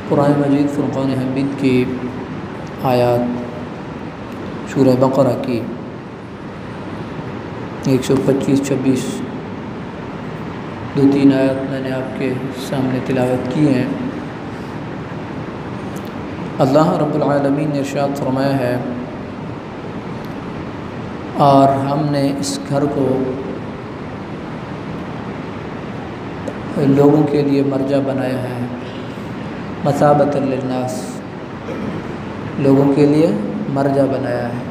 कुरान मजीद फुरक़ान हमीद की आयात सूरह बक़रा की 125-26 2-3 आयत मैंने आपके सामने तिलावत की हैं। अल्लाह रब्बुल आलमीन ने इरशाद फरमाया है, और हमने इस घर को लोगों के लिए मरजा बनाया है, मसाबतन लिन्नास, लोगों के लिए मरजा बनाया है।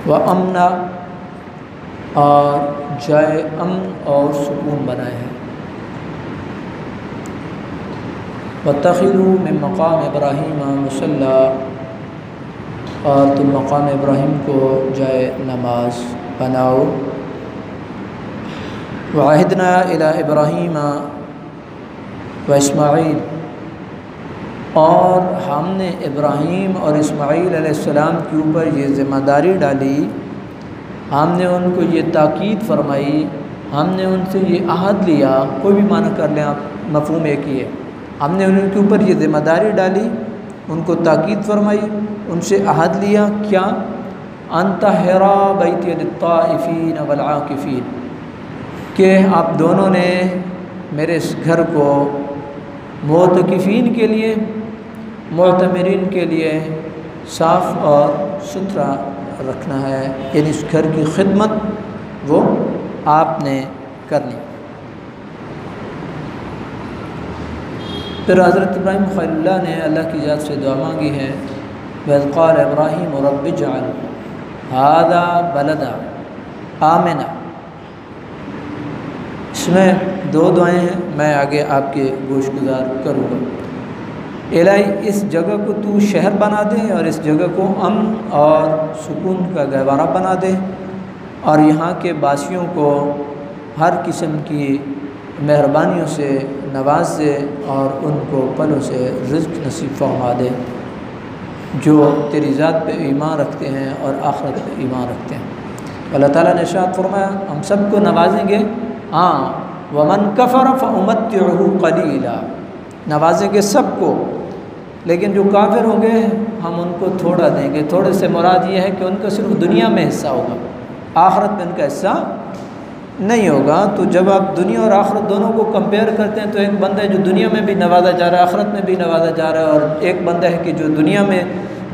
व अमना, और जाए अमन और सुकून बनाया है। वत्तखिज़ू मिन मक़ाम इब्राहीम मुसल्ला, और तुम मक़ाम इब्राहीम को जाए नमाज बनाओ। वाहिदना इला इब्राहीम व इस्माईल, और हमने इब्राहीम और इस्माईल अलैहिस्सलाम के ऊपर ये ज़िम्मेदारी डाली, हमने उनको ये ताकीद फरमाई, हमने उनसे ये अहद लिया। कोई भी माना कर लें आप, मफ़हूम एक ही है। हमने उनके ऊपर ये ज़िम्मेदारी डाली, उनको ताकीद फरमाई, उनसे अहद लिया क्या, अनतहरा बैती लित्ताइफीन वल आकिफीन, कि आप दोनों ने मेरे इस घर को मोतकिफ़ीन के लिए, मोतमरीन के लिए साफ़ और सुथरा रखना है, यानी इस घर की खिदमत वो आपने करनी। फिर हज़रत इब्राहीम खलीलुल्लाह ने अल्लाह की ज़ात से दुआ मांगी है, वज़ क़ाल इब्राहीम रब्बि इजअल हाज़ा बलदा आमिना। इसमें 2 दुआएँ हैं, मैं आगे आपके गोशगुजार करूँगा। इलाही, इस जगह को तू शहर बना दे और इस जगह को अमन और सुकून का गहवारा बना दे, और यहाँ के बासियों को हर किस्म की मेहरबानियों से नवाज दे और उनको पलों से रिज़्क़ नसीब फरमा दे, जो तेरी ज़ात पे ईमान रखते हैं और आखिरत पे ईमान रखते हैं। अल्लाह ताला ने इरशाद फरमाया, हम सबको नवाजेंगे, हाँ, वमन कफ़र फ़उमत्तिउहु क़लीला, नवाजेंगे सबको, लेकिन जो काफिर होंगे हम उनको थोड़ा देंगे। थोड़े से मुराद ये है कि उनका सिर्फ दुनिया में हिस्सा होगा, आखिरत में उनका हिस्सा नहीं होगा। तो जब आप दुनिया और आखिरत दोनों को कंपेयर करते हैं, तो एक बंदा है जो दुनिया में भी नवाजा जा रहा है, आखिरत में भी नवाजा जा रहा है, और एक बंदा है कि जो दुनिया में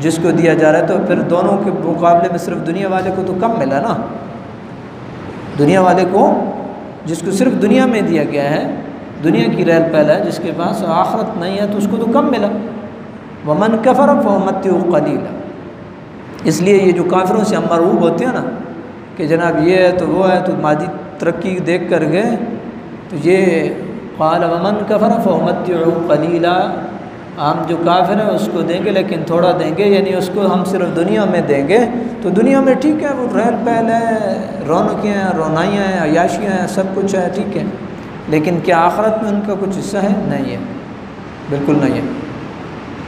जिसको दिया जा रहा है, तो फिर दोनों के मुकाबले में सिर्फ दुनिया वाले को तो कम मिला ना। दुनिया वाले को, जिसको सिर्फ दुनिया में दिया गया है, दुनिया की रहल पहल है, जिसके पास आखिरत नहीं है, तो उसको तो कम मिला। वमन कफ़र फ़उमत्तिउहु क़लीला, इसलिए ये जो काफिरों से हम मरऊब होते हैं ना, कि जनाब ये है तो वो है, तो मादी तरक्की देख कर गए, तो ये क़ाल वमन कफ़र फ़उमत्तिउहु क़लीला, हम जो काफिर है उसको देंगे लेकिन थोड़ा देंगे, यानी उसको हम सिर्फ दुनिया में देंगे। तो दुनिया में ठीक है, वो रहल पहल है, रौनकें हैं, रोनाइयाँ हैं, अयाशियाँ हैं, सब कुछ है, ठीक है, लेकिन क्या आखिरत में उनका कुछ हिस्सा है? नहीं है, बिल्कुल नहीं है।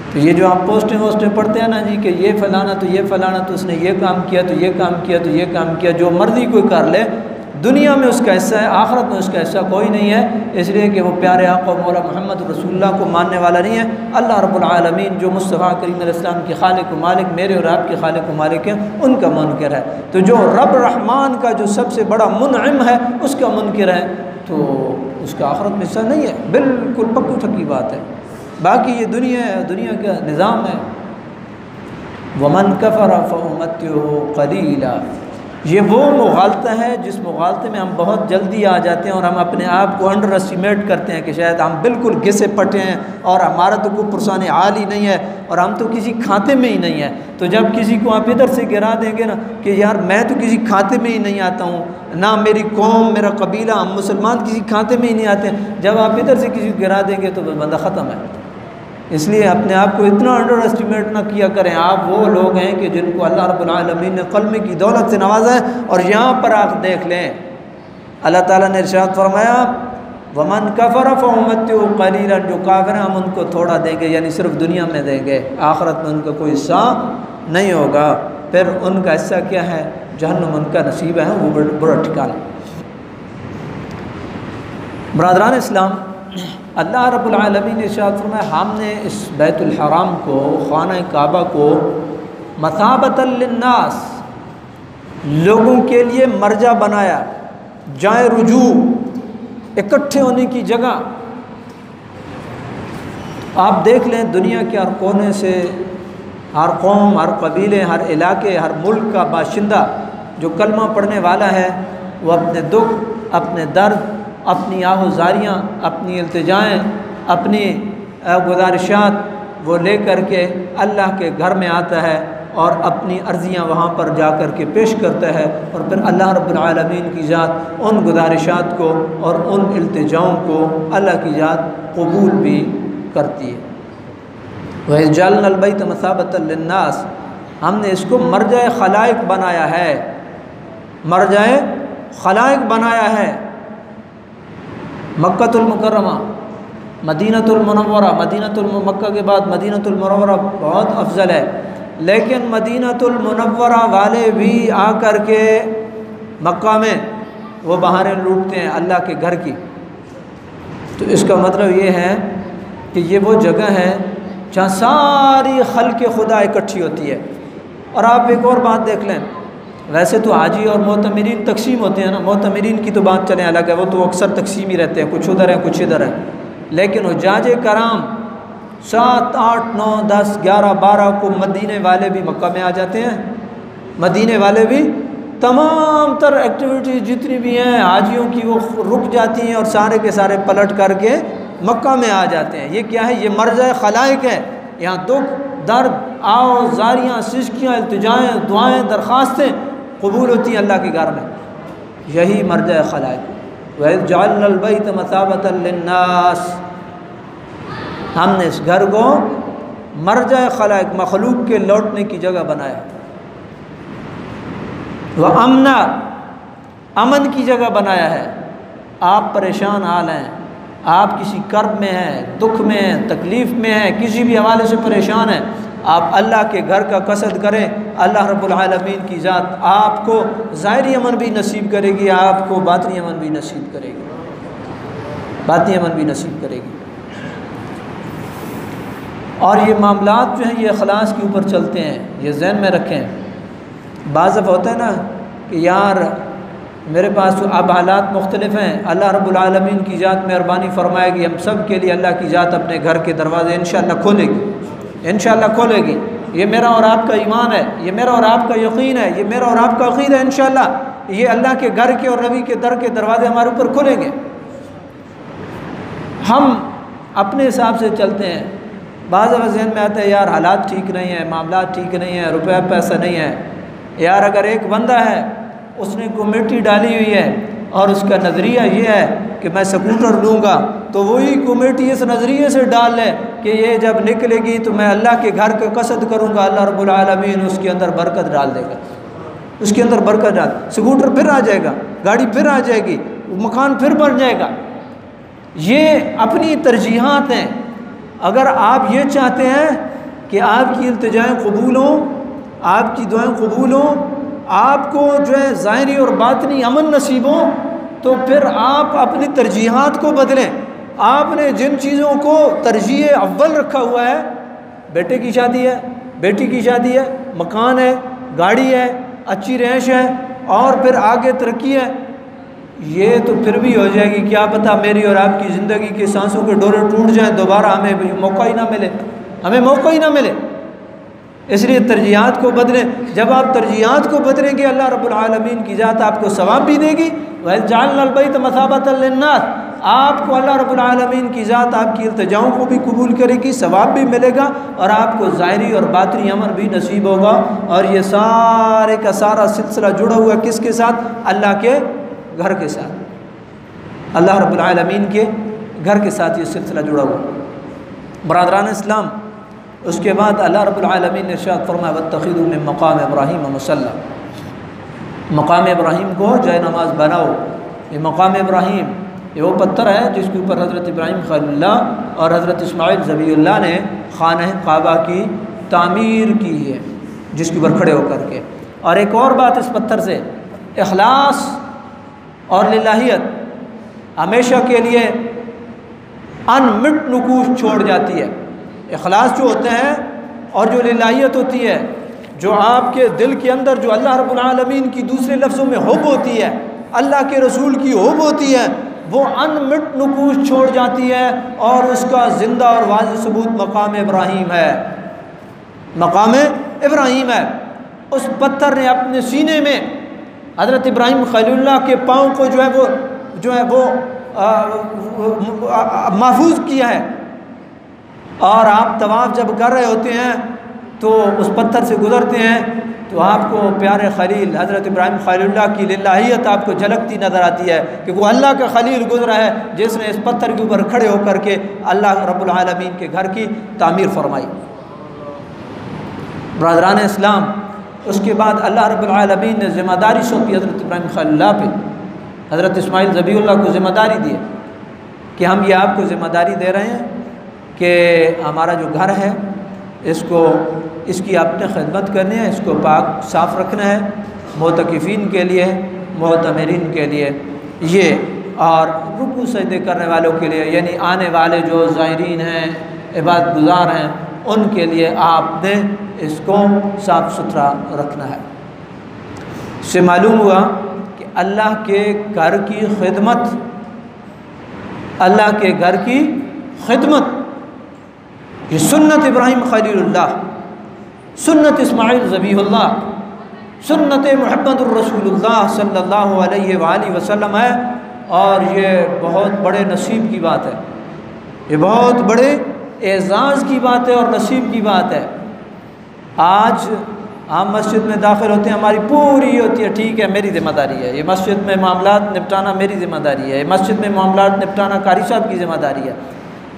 तो ये जो आप पोस्टें पढ़ते हैं ना जी, कि ये फ़लाना तो ये फ़लाना तो उसने ये काम किया, तो ये काम किया, तो ये काम किया, जो मर्ज़ी कोई कर ले, दुनिया में उसका हिस्सा है, आखिरत में उसका हिस्सा कोई नहीं है, इसलिए कि वो प्यारे आका मौला मोहम्मद रसूलुल्लाह को मानने वाला नहीं है। अल्लाह रब्बुल आलमीन जो मुस्तफ़ा करीम अलैहिस्सलाम के खालिक व मालिक, मेरे और आपके खालिक व मालिक हैं, उनका मुनकिर है। तो जो रब रहमान का जो सबसे बड़ा मुनइम है, उसका मुनकिर है, तो उसका आखिरत में हिस्सा नहीं है, बिल्कुल पक्की पक्की बात है। बाकी ये दुनिया है, दुनिया का निज़ाम है। वमन कफ़र फ़उमत्तिउहु क़लीला, ये वो मुग़ालता है जिस मुग़ालते में हम बहुत जल्दी आ जाते हैं और हम अपने आप को अंडर एस्टिमेट करते हैं कि शायद हम बिल्कुल घिसे पटे हैं और हमारा तो कोई पुरसान हाल ही नहीं है और हम तो किसी खाते में ही नहीं है। तो जब किसी को आप इधर से गिरा देंगे ना कि यार मैं तो किसी खाते में ही नहीं आता हूँ, ना मेरी कौम, मेरा कबीला, हम मुसलमान किसी खाते में ही नहीं आते हैं, जब आप इधर से किसी को गिरा देंगे तो बंदा ख़त्म है। इसलिए अपने आप को इतना अंडर एस्टिमेट ना किया करें। आप वो लोग हैं कि जिनको अल्लाह रब्बुल आलमीन ने क़ल्म की दौलत से नवाजा है। और यहाँ पर आप देख लें, अल्लाह ताला ने इरशाद फरमाया, वमन कफ़र फ़उमत्तिउहु क़लीला, जो काफिर हैं हम उनको थोड़ा देंगे, यानी सिर्फ दुनिया में देंगे, आखिरत में उनका कोई हिस्सा नहीं होगा। फिर उनका हिस्सा क्या है? जहन्नम उनका नसीब है, वो बुरा ठिकाना। बरादरान इस्लाम, अल्लाह रब्बुल आलमीन ने इरशाद फरमाया, हमने इस बैतुल हराम को, खाना काबा को मसाबतल लिन्नास, लोगों के लिए मर्जा बनाया, जाए रुजू, इकट्ठे होने की जगह। आप देख लें दुनिया के हर कोने से, हर कौम, हर कबीले, हर इलाके, हर मुल्क का बाशिंदा जो कलमा पढ़ने वाला है, वो अपने दुख, अपने दर्द, अपनी आहुजारियाँ, अपनी इल्तिजाएँ, अपनी गुजारिशात वो ले कर के अल्लाह के घर में आता है और अपनी अर्ज़ियाँ वहाँ पर जा कर के पेश करता है। और फिर अल्लाह रब्बुल आलमीन की ज़ात उन गुजारिशात को और उन इल्तिजाओं को अल्लाह की ज़ात कबूल भी करती है। वह जअलनल बैत मसाबतल लिन्नास, हमने इसको मरजाए खलाइक बनाया है, मरजाए खलाइक बनाया है। मक्कातुल मुकर्रमा, मदीनतुल मुनव्वरा, मक्का के बाद मदीनतुल मुनव्वरा बहुत अफजल है, लेकिन मदीनतुल मुनव्वरा वाले भी आकर के मक्का में वो बहारें लूटते हैं अल्लाह के घर की। तो इसका मतलब ये है कि ये वो जगह है जहाँ सारी खल्क़ खुदा इकट्ठी होती है। और आप एक और बात देख लें, वैसे तो हाजी और मोतमिरीन तकसीम होते हैं ना, मोतमिरीन की तो बात चले अलग है, वो तो अक्सर तकसीम ही रहते हैं, कुछ उधर है कुछ इधर है। लेकिन हुज्जाज कराम 7, 8, 9, 10, 11, 12 को मदीने वाले भी मक्का में आ जाते हैं। मदीने वाले भी तमाम तर एक्टिविटीज़ जितनी भी हैं हाजियों की वो रुक जाती हैं और सारे के सारे पलट करके मक्का में आ जाते हैं। ये क्या है? ये मर्ज़ खलाइक है। यहाँ दुख, दर्द, आओ जारियाँ, सिस्कियाँ, इल्तिजाएँ, दुआएँ, दरख्वास्तें कबूल होती हैं अल्लाह के घर में। यही मर्ज़ खलाइक। वह जअलनल बैत मसाबतल लिन्नास, हमने इस घर को मर्ज़ खलाइक, मखलूक के लौटने की जगह बनाया। वह अमना, अमन की जगह बनाया है। आप परेशान हाल हैं, आप किसी कर्ब में हैं, दुख में हैं, तकलीफ़ में हैं, किसी भी हवाले से परेशान हैं, आप अल्लाह के घर का कसद करें। अल्लाह रब्बुल आलमीन की ज़ात आपको ज़ाहिरी अमन भी नसीब करेगी, आपको बातिनी अमन भी नसीब करेगी, बातिनी अमन भी नसीब करेगी। और ये मामलात जो हैं ये अखलास के ऊपर चलते हैं, ये ज़हन में रखें। बाज़ होता है ना कि यार मेरे पास तो अब हालात मुख्तलिफ हैं, अल्लाह रब्बुल आलमीन की ज़ात मेहरबानी फरमाएगी, हम सब के लिए अल्लाह की ज़ात अपने घर के दरवाज़े इंशाअल्लाह खोलेगी, इंशाअल्लाह खोलेगी। ये मेरा और आपका ईमान है, ये मेरा और आपका यकीन है, ये मेरा और आपका अक़ीदा है। इंशाअल्लाह ये अल्लाह के घर के और नबी के दर के दरवाज़े हमारे ऊपर खुलेंगे। हम अपने हिसाब से चलते हैं। बाज़ ज़हन में आता है यार हालात ठीक नहीं है, मामलात ठीक नहीं है, रुपया पैसा नहीं है। यार अगर एक बंदा है उसने कमेटी डाली हुई है और उसका नज़रिया ये है कि मैं स्कूटर लूँगा, तो वही कमेटी इस नज़रिए से डाल ले कि ये जब निकलेगी तो मैं अल्लाह के घर का कसद करूँगा, अल्लाह रब्बुल आलमीन उसके अंदर बरकत डाल देगा, उसके अंदर बरकत डाल, स्कूटर फिर आ जाएगा, गाड़ी फिर आ जाएगी, मकान फिर बन जाएगा। ये अपनी तरजीहात हैं। अगर आप ये चाहते हैं कि आपकी इल्तिजाएँ कबूल हों, आपकी दुआएँ कबूल हों, आपको जो है ज़ाहिरी और बातिनी अमन नसीब हो, तो फिर आप अपनी तरजीहात को बदलें। आपने जिन चीज़ों को तरजीह अव्वल रखा हुआ है, बेटे की शादी है, बेटी की शादी है, मकान है, गाड़ी है, अच्छी रहश है और फिर आगे तरक्की है, ये तो फिर भी हो जाएगी। क्या पता मेरी और आपकी ज़िंदगी के सांसों के डोरे टूट जाएं, दोबारा हमें मौका ही ना मिले, हमें मौका ही ना मिले। इसलिए तरजीहात को बदलें। जब आप तरजीहात को बदलेंगे अल्लाह रब्बुल आलमीन की ज़ात आपको सवाब भी देगी। वह जअलनल बैत मसाबतल लिन्नास, आपको अल्लाह रब्बुल आलमीन की ज़ात आपकी इल्तिजाओं को भी कबूल करेगी, सवाब भी मिलेगा और आपको ज़ाहिरी और बातिनी अमन भी नसीब होगा। और ये सारे का सारा सिलसिला जुड़ा हुआ है किसके साथ? अल्लाह के घर के साथ, अल्लाह रब्बुल आलमीन के घर के साथ ये सिलसिला जुड़ा हुआ। बरादरान इस्लाम, उसके बाद अल्लाह रब्बुल आलमीन ने इरशाद फरमाया वत्तखिज़ू मिन मक़ाम इब्राहीम मुसल्ला, मक़ाम इब्राहीम को जय नमाज बनाओ। ये मक़ाम इब्राहीम ये वो पत्थर है जिसके ऊपर हज़रत इब्राहीम खलीलुल्लाह और हज़रत इस्माईल ज़बीहुल्लाह ने खाना काबा की तामीर की है, जिसके ऊपर खड़े होकर के। और एक और बात इस पत्थर से, इखलास और लिल्लाहियत हमेशा के लिए अनमिट नुकूश छोड़ जाती है। इखलास जो होते हैं और जो लिल्लाहियत होती है, जो आपके दिल के अंदर जो अल्लाह रब्बुल आलमीन की दूसरे लफ्ज़ों में हुब होती है, अल्लाह के रसूल की हुब होती है, वो अनमिट नुकूश छोड़ जाती है और उसका ज़िंदा और वाज़िह सबूत मकाम इब्राहीम है। मकाम इब्राहीम है। उस पत्थर ने अपने सीने में हज़रत इब्राहीम खलीलुल्लाह के पाँव को जो है वो महफूज किया है। और आप तवाफ़ जब कर रहे होते हैं तो उस पत्थर से गुज़रते हैं तो आपको प्यारे खलील हज़रत इब्राहीम खलीलुल्लाह की लिल्लाहियत आपको झलकती नज़र आती है कि वो अल्लाह का खलील गुज़रा है जिसने इस पत्थर के ऊपर खड़े होकर के अल्लाह रब्बुल आलमीन के घर की तामीर फरमाई। ब्रदरान इस्लाम, उसके बाद अल्लाह रब्बुल आलमीन ने ज़िम्मेदारी सौंपी हज़रत इब्राहीम खलीलुल्लाह पे। हज़रत इस्माइल ज़बीहुल्लाह को ज़िम्मेदारी दी कि हम ये आपको ज़िम्मेदारी दे रहे हैं कि हमारा जो घर है इसकी आपने खिदमत करनी है, इसको पाक साफ़ रखना है, मोतकिफ़ीन के लिए, मोतमिरीन के लिए ये, और रुकू सजदे करने वालों के लिए, यानी आने वाले जो ज़ायरीन हैं, इबादत गुज़ार हैं, उनके लिए आपने इसको साफ़ सुथरा रखना है। इससे मालूम हुआ कि अल्लाह के घर की खिदमत, अल्लाह के घर की खिदमत ये सुन्नत इब्राहीम खलीलुल्लाह, सुन्नत इस्माइल ज़बीहुल्लाह, सुन्नत मुहम्मदुर रसूलुल्लाह सल्लल्लाहु अलैहि वसल्लम है। और ये बहुत बड़े नसीब की बात है, ये बहुत बड़े एज़ाज़ की बात है और नसीब की बात है। आज हम मस्जिद में दाखिल होते हैं, हमारी पूरी होती है, ठीक है मेरी ज़िम्मेदारी है, ये मस्जिद में मामलात निपटाना मेरी ज़िम्मेदारी है, ये मस्जिद में मामलात निपटाना कारी साहब की ज़िम्मेदारी है।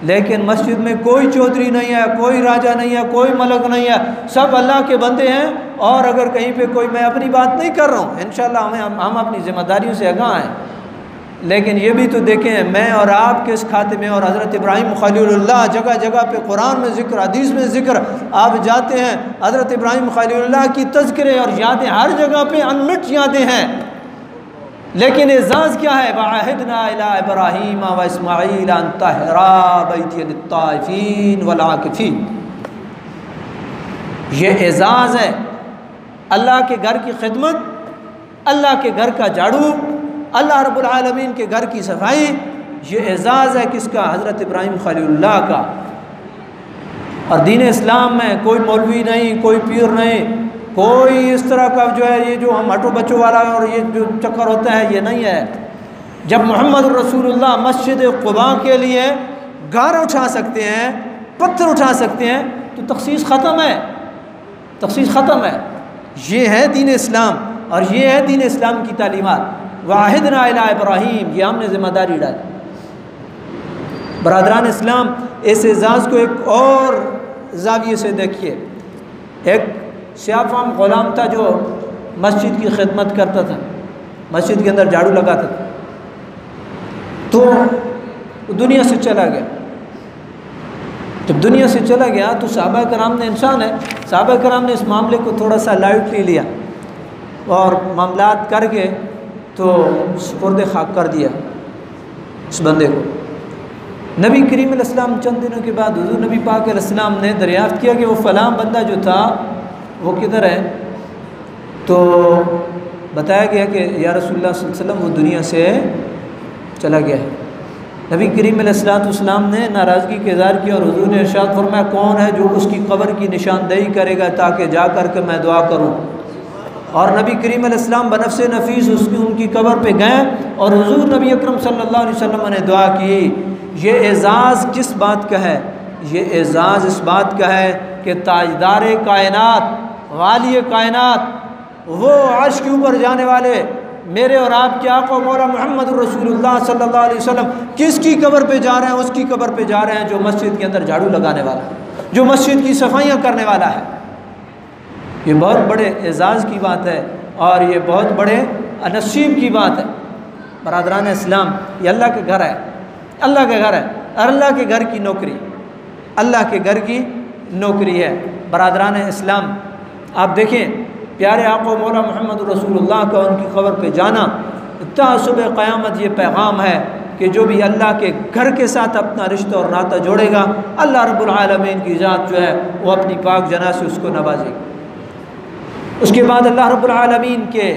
लेकिन मस्जिद में कोई चौधरी नहीं है, कोई राजा नहीं है, कोई मलक नहीं है, सब अल्लाह के बंदे हैं। और अगर कहीं पे कोई, मैं अपनी बात नहीं कर रहा हूँ, इंशाअल्लाह हम अपनी ज़िम्मेदारियों से आगाह हैं, लेकिन ये भी तो देखें मैं और आप किस खाते में। और हज़रत इब्राहीम खलीलुल्लाह जगह जगह पे कुरान में ज़िक्र, हदीस में ज़िक्र, आप जाते हैं हज़रत इब्राहीम खलीलुल्लाह की तज़किरे और यादें हर जगह पे अनमिट यादें हैं। लेकिन एज़ाज़ क्या है? वअहिदना इला इब्राहीम व इस्माईल अन तहरा बैती लित्ताइफीन वल आकिफीन। ये एज़ाज़ है अल्लाह के घर की खिदमत, अल्लाह के घर का झाड़ू, अल्लाह रब्बुल आलमीन के घर की सफाई। ये एज़ाज़ है किसका? हज़रत इब्राहीम खलीलुल्लाह का। और दीन इस्लाम में कोई मौलवी नहीं, कोई पीर नहीं, कोई इस तरह का जो है ये जो हम हटो बच्चों वाला और ये जो चक्कर होता है, ये नहीं है। जब मोहम्मद रसूलुल्लाह मस्जिद क़ुबा के लिए गार उठा सकते हैं, पत्थर उठा सकते हैं, तो तख़सीस ख़त्म है, तख़सीस ख़त्म है। ये है दीन इस्लाम और ये है दीन इस्लाम की तालीमात। वाहिदना इला इब्राहीम, ये हमने ज़िम्मेदारी डाली। बरादरान इस्लाम, इस एज़ाज़ को एक और ज़ाविये से देखिए। एक सियाफ़ाम ग़ुलाम था जो मस्जिद की खिदमत करता था, मस्जिद के अंदर झाड़ू लगाता था, तो दुनिया से चला गया। जब दुनिया से चला गया तो सहाबा कराम ने, इंसान है, सहाबा कराम ने इस मामले को थोड़ा सा लाइटली लिया और मामलात करके तो सुपुर्द खाक कर दिया इस बंदे को। नबी करीम अलैहिस्सलाम चंद दिनों के बाद हुज़ूर नबी पाक अलैहिस्सलाम ने दरियाफ़्त किया कि वो फ़लाँ बंदा जो था वो किधर है। तो बताया गया कि या रसूलुल्लाह सल्लल्लाहु अलैहि वसल्लम वो दुनिया से चला गया है। नबी करीम अलैहिस्सलाम ने नाराज़गी का इज़हार किया और हुज़ूर ने इरशाद फरमाया, कौन है जो उसकी कब्र की निशानदेही करेगा ताकि जा कर के मैं दुआ करूँ। और नबी करीम अलैहिस्सलाम बनफ़्से नफीस उनकी कब्र पे गए और हुज़ूर नबी अकरम सल्लल्लाहु अलैहि वसल्लम ने दुआ की। ये एज़ाज़ किस बात का है? ये एज़ाज़ इस बात का है कि ताजदार कायनात, वाली कायनात, वो अर्श के ऊपर जाने वाले मेरे और आपके आका मौला मोहम्मद रसूलुल्लाह सल्लल्लाहु अलैहि वसल्लम किसकी कब्र पे जा रहे हैं? उसकी कब्र पे जा रहे हैं जो मस्जिद के अंदर झाड़ू लगाने वाला है, जो मस्जिद की सफाइयाँ करने वाला है। ये बहुत बड़े एज़ाज़ की बात है और ये बहुत बड़े नसीब की बात है। बरादरान इस्लाम, ये अल्लाह के घर है, अल्लाह के घर है और अल्लाह के घर की नौकरी, अल्लाह के घर की नौकरी है। बरादरान इस्लाम, आप देखें प्यारे आका मौला मोहम्मद रसूलुल्लाह का उनकी क़ब्र पे जाना, इत्ता सुबह क़यामत ये पैगाम है कि जो भी अल्लाह के घर के साथ अपना रिश्ता और नाता जोड़ेगा, अल्लाह रब्बुल आलमीन की ज़ात जो है वो अपनी पाक जना से उसको नवाजेगी। उसके बाद अल्लाह रब्बुल आलमीन के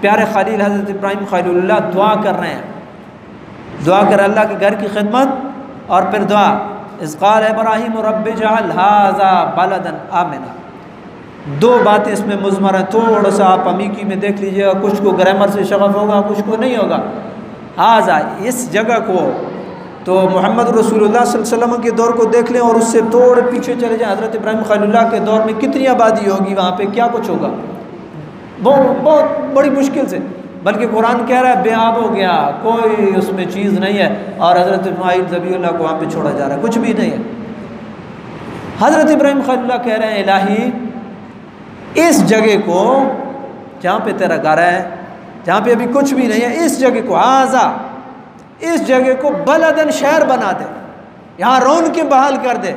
प्यारे खलील हज़रत इब्राहीम खलीलुल्लाह दुआ कर रहे हैं, दुआ कर अल्लाह के घर की खिदमत, और फिर दुआ इज़ क़ाल इब्राहीम रब्बि जअल हाज़ा बलदन आमिना। दो बातें इसमें मुज़मर हैं, थोड़ा सा आप अमीकी में देख लीजिएगा, कुछ को ग्रामर से शगफ होगा, कुछ को नहीं होगा। हाज़ा इस जगह को, तो मोहम्मद रसूलुल्लाह सल्लल्लाहु अलैहि वसल्लम के दौर को देख लें और उससे थोड़े पीछे चले जाएं, हज़रत इब्राहीम खलीलुल्लाह के दौर में कितनी आबादी होगी, वहाँ पे क्या कुछ होगा, बहुत बड़ी मुश्किल से, बल्कि कुरान कह रहा है बेआब हो गया, कोई उसमें चीज़ नहीं है, और हज़रत इस्माईल ज़बीहुल्लाह को वहाँ पे छोड़ा जा रहा है, कुछ भी नहीं है। हज़रत इब्राहीम खलीलुल्लाह कह रहे हैं इलाही इस जगह को, जहाँ पे तेरा घर है, जहाँ पे अभी कुछ भी नहीं है, इस जगह को आज़ा, इस जगह को बलदन शहर बना दे, यहाँ रौनकें बहाल कर दे,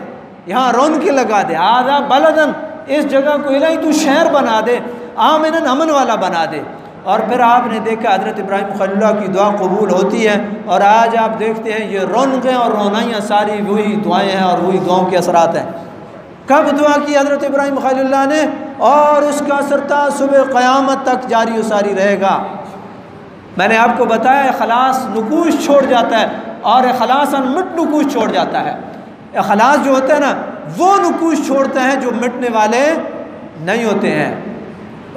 यहाँ रौनकें लगा दे। आज़ा बलदन, इस जगह को इलाही तू शहर बना दे, आमिनन अमन वाला बना दे। और फिर आपने देखा हज़रत इब्राहीम खलीलुल्लाह की दुआ कबूल होती है, और आज आप देखते हैं ये रौनकें और रौनाइयाँ सारी वही दुआएँ हैं और वही दुआओं के असरात हैं। कब दुआ की हज़रत इब्राहीम खलीलुल्लाह ने, और उसका असर ता सुबह क़यामत तक जारी सारी रहेगा। मैंने आपको बताया इखलास नुकूश छोड़ जाता है, और इखलास अनमिट नुकूश छोड़ जाता है। इखलास जो होता है ना, वो नुकूश छोड़ते हैं जो मिटने वाले नहीं होते हैं।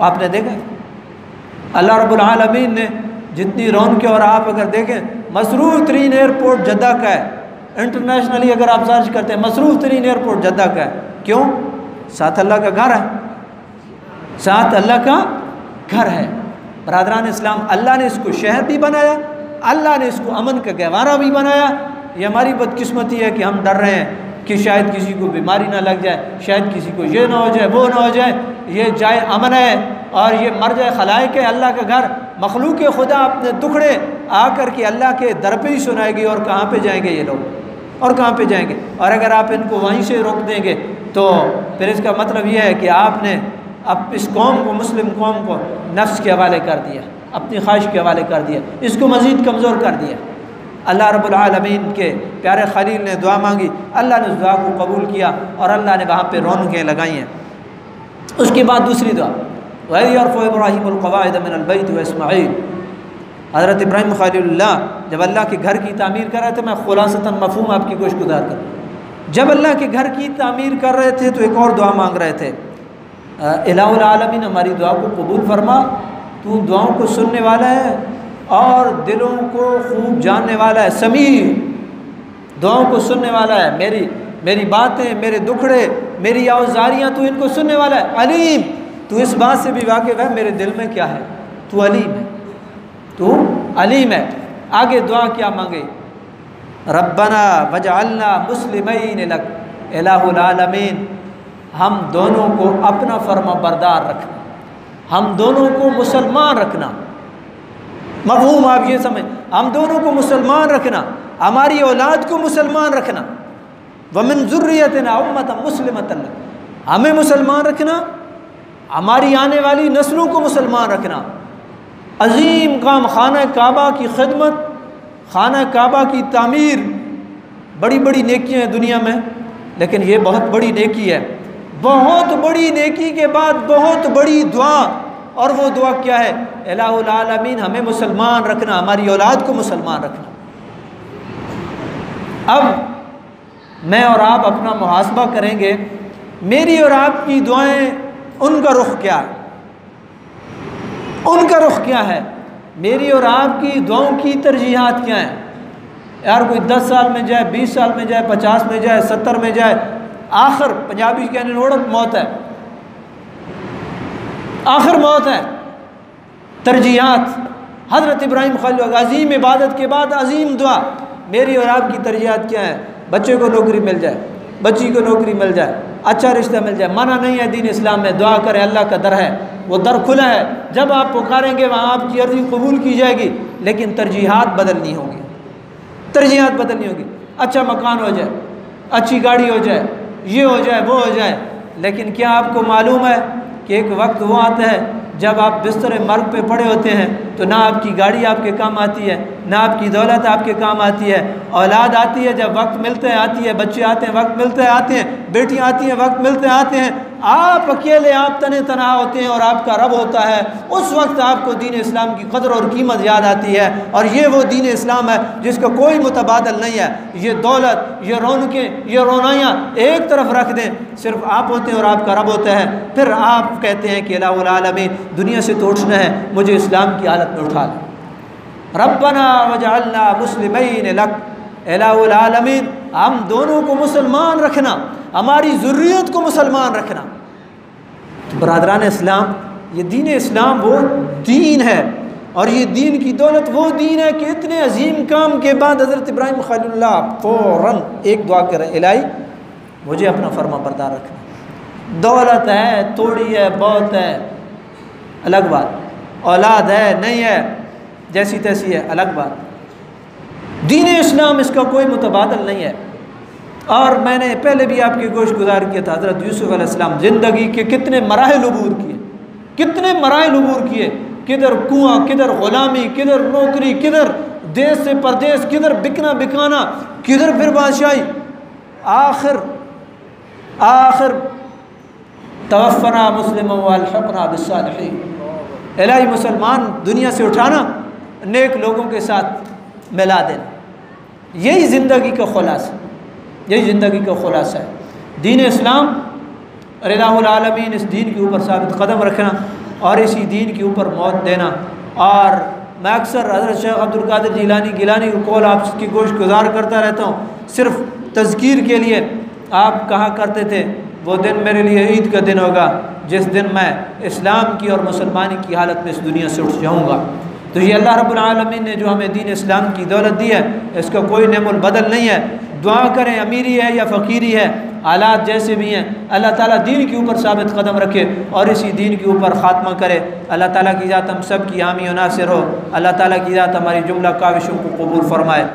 आपने देखा अल्लाह रब्बुल आलमीन ने जितनी रौनकें, और आप अगर देखें मसरूफ़ तरीन एयरपोर्ट जद्दा का है, इंटरनेशनली अगर आप सर्च करते हैं मसरूफ़ तरीन एयरपोर्ट जद्दा का है, क्यों? साथ अल्लाह का घर है, साथ अल्लाह का घर है। बरादरान इस्लाम, अल्लाह ने इसको शहर भी बनाया, अल्लाह ने इसको अमन का गहवारा भी बनाया। ये हमारी बदकिस्मती है कि हम डर रहे हैं कि शायद किसी को बीमारी ना लग जाए, शायद किसी को ये ना हो जाए, वो ना हो जाए। ये जाए अमन है और ये मर जाए खलाइक है, अल्लाह का घर। मखलूक खुदा अपने दुखड़े आकर के अल्लाह के दर पे ही सुनाएगी, और कहाँ पे जाएंगे ये लोग, और कहाँ पे जाएंगे? और अगर आप इनको वहीं से रोक देंगे तो फिर इसका मतलब ये है कि आपने अब इस कौम को, मुस्लिम कौम को नफ्स के हवाले कर दिया, अपनी ख्वाहिश के हवाले कर दिया, इसको मज़ीद कमज़ोर कर दिया। अल्लाह रब्बुल आलमीन के प्यारे खलील ने दुआ मांगी, अल्लाह ने उस दुआ को कबूल किया, और अल्लाह ने वहाँ पे रौनकें लगाई हैं। उसके बाद दूसरी दुआ, वयरफ़उ इब्राहीमुल क़वाइद मिनल बैत व इस्माईल। हज़रत इब्राहीम खलीलुल्लाह जब अल्लाह के घर की तामीर कर रहे थे, मैं खुलासतन मफ़हूम आपकी गोशगुजार करूँ, जब अल्लाह के घर की तामीर कर रहे थे तो एक और दुआ मांग रहे थे, इलाहुल आलमीन हमारी दुआ को कबूल फरमा, तू दुआओं को सुनने वाला है और दिलों को खूब जानने वाला है, समीअ, दुआओं को सुनने वाला है, मेरी बातें, मेरे दुखड़े, मेरी औजारियाँ तू इनको सुनने वाला है। अलीम, तू इस बात से भी वाकिफ़ है मेरे दिल में क्या है, तू अलीम है, तू अलीम है। आगे दुआ क्या मांगे, रब्बना वजअलना मुस्लिमैन लक, इलाहुल आलमीन हम दोनों को अपना फर्मा बरदार रखना, हम दोनों को मुसलमान रखना। मफ़हूम आप ये समझ, हम दोनों को मुसलमान रखना, हमारी औलाद को मुसलमान रखना, वमिन ज़ुर्रियतिना उम्मतन मुस्लिमतन लक, हमें मुसलमान रखना, हमारी आने वाली नस्लों को मुसलमान रखना। अजीम काम, खाना काबा की खिदमत, खाना काबा की तामीर, बड़ी बड़ी नेकियां हैं दुनिया में, लेकिन ये बहुत बड़ी नेकी है। बहुत बड़ी नेकी के बाद बहुत बड़ी दुआ, और वो दुआ क्या है, इलाहुल आलमीन हमें मुसलमान रखना, हमारी औलाद को मुसलमान रखना। अब मैं और आप अपना मुहासबा करेंगे, मेरी और आपकी दुआएं, उनका रुख क्या है, उनका रुख क्या है, मेरी और आपकी दुआओं की तरजीहात क्या हैं। यार कोई 10 साल में जाए, 20 साल में जाए, 50 में जाए, 70 में जाए, आखिर पंजाबी कहने नोड़त मौत है, आखिर मौत है। तरजीहात, हज़रत इब्राहीम खलील, अजीम इबादत के बाद अजीम दुआ, मेरी और आपकी तरजीहात क्या है? बच्चे को नौकरी मिल जाए, बच्ची को नौकरी मिल जाए, अच्छा रिश्ता मिल जाए, मना नहीं है दीन इस्लाम में, दुआ करें, अल्लाह का दर है, वो दर खुला है, जब आप पुकारेंगे वहाँ आपकी अर्जी कबूल की जाएगी। लेकिन तरजीहात बदलनी होगी, तरजीहात बदलनी होगी। अच्छा मकान हो जाए, अच्छी गाड़ी हो जाए, ये हो जाए, वो हो जाए, लेकिन क्या आपको मालूम है कि एक वक्त वो आता है जब आप बिस्तर मर्ग पे पड़े होते हैं तो ना आपकी गाड़ी आपके काम आती है, ना आपकी दौलत आपके काम आती है। औलाद आती है जब वक्त मिलते हैं आती है, बच्चे आते हैं वक्त मिलते हैं आते हैं, बेटियां आती हैं वक्त मिलते हैं आते हैं। आप अकेले आप तने तना होते हैं और आपका रब होता है, उस वक्त आपको दीन इस्लाम की कदर और कीमत याद आती है। और ये वो दीन इस्लाम है जिसका कोई मुतबादल नहीं है। ये दौलत, ये रौनकें, ये रोनाइयाँ एक तरफ रख दें, सिर्फ आप होते हैं और आपका रब होता है। फिर आप कहते हैं कि इलाहुल आलमीन दुनिया से तो उठना है, मुझे इस्लाम की हालत में उठा लें। रब्बना वजअलना मुस्लिमीन लक, इलाहुल आलमीन हम दोनों को मुसलमान रखना, हमारी ज़ुर्रियत को मुसलमान रखना। तो बरादरान इस्लाम, ये दीन इस्लाम वो दीन है और ये दीन की दौलत वो दीन है कि इतने अजीम काम के बाद हज़रत इब्राहीम खलीलुल्लाह फ़ौरन एक दुआ करें, इलाही मुझे अपना फर्मा बरदार रखना। दौलत है, थोड़ी है, बहुत है, अलग बात। औलाद है, नहीं है, जैसी तैसी है, अलग बात। दीन इस्लाम इसका कोई मुतबादल नहीं है। और मैंने पहले भी आपके गोश गुजार किया था, हज़रत यूसुफ़ अलैहिस्सलाम ज़िंदगी के कितने मराहिल अबूर किए, कितने मराहिल अबूर किए, किधर कुआं, किधर ग़ुलामी, किधर नौकरी, किधर देश से परदेश, किधर बिकना बिकाना, किधर फिर बादशाही। आखिर तवफ़्फ़ना मुस्लिमन व अल्हिक़ना बिस्सालिहीन, इलाही मुसलमान दुनिया से उठाना, नेक लोगों के साथ मिला देना। यही ज़िंदगी का खुलासा, यही ज़िंदगी का खुलासा है। दीन इस्लाम और इलाहुल आलमीन इस दीन के ऊपर साबित कदम रखना और इसी दीन के ऊपर मौत देना। और मैं अक्सर हज़रत शेख अब्दुल कादिर गिलानी को कौल आपकी गोश्त गुजार करता रहता हूँ, सिर्फ़ तज़कीर के लिए। आप कहा करते थे वो दिन मेरे लिए ईद का दिन होगा जिस दिन मैं इस्लाम की और मुसलमानी की हालत में इस दुनिया से उठ जाऊँगा। तो ये अल्लाह रब्बुल आलमीन ने जो हमें दीन इस्लाम की दौलत दी है इसका कोई नेमुल बदल नहीं है। दुआ करें, अमीरी है या फ़कीरी है, हालात जैसे भी हैं, अल्लाह ताला दीन के ऊपर साबित कदम रखे और इसी दीन के ऊपर ख़ात्मा करे। अल्लाह ताला की ज़ात हम सब की हामी और नासिर हो। अल्लाह ताला की ज़ात हमारी जुमला काविशों को कबूल फरमाए।